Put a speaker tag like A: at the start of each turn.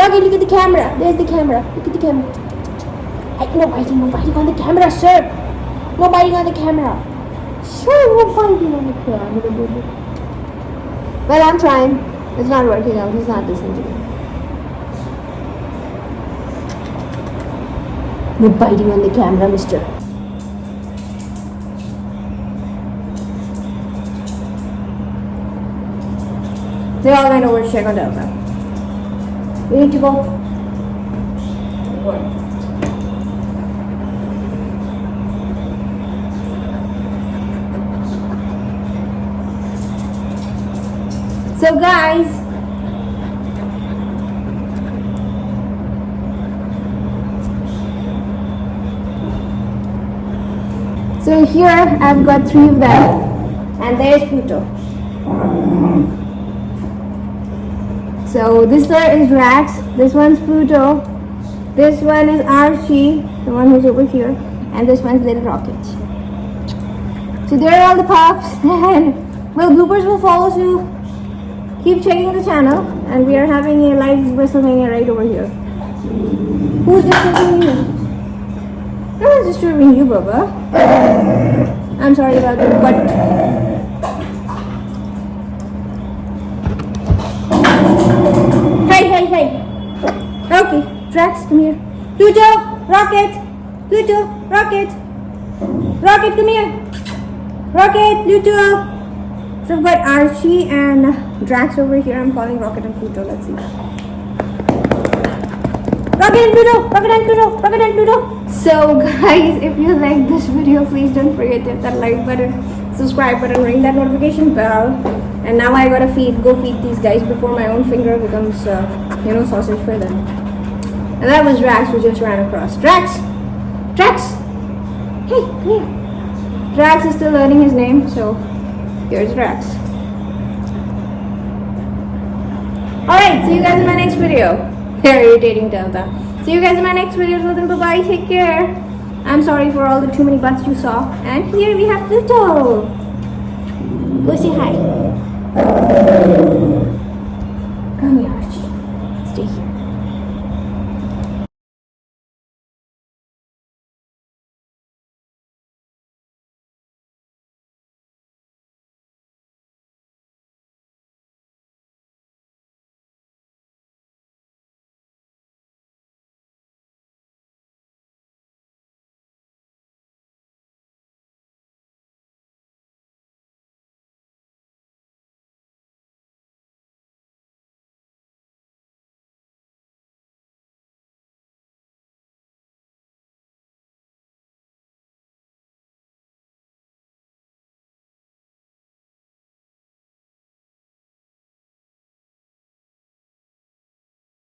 A: Doggy, look at the camera. There's the camera. Look at the camera. Hey, no biting on the camera, sir. No biting on the camera. Sir, no biting on the camera, baby. Well, I'm trying. It's not working out. He's not listening to me. No biting on the camera, mister. They all went over to check on Delta. We need to go. So guys, so here I've got 3 of them, and there's Pluto. So this one is Drax, this one's Pluto, this one is Archie, the one who's over here, and this one's Little Rocket. So there are all the pups, and well, bloopers will follow, so keep checking the channel, and we are having a live WrestleMania right over here. Who's disturbing you? No one's disturbing you, Baba. I'm sorry about that, but hey. Okay, Drax, come here. Pluto, Rocket, come here. Rocket, Pluto. So I've got Archie and Drax over here. I'm calling Rocket and Pluto. Let's see. Rocket and Pluto. So guys, if you like this video, please don't forget to hit that like button, subscribe button, ring that notification bell. And now I gotta go feed these guys before my own finger becomes, sausage for them. And that was Drax who just ran across. Drax! Hey, come here. Drax is still learning his name, so here's Drax. Alright, see you guys in my next video. Very irritating Delta. See you guys in my next video. So then, bye-bye. Take care. I'm sorry for all the too many butts you saw. And here we have Pluto. Go say hi. Come here, Archie. Stay here.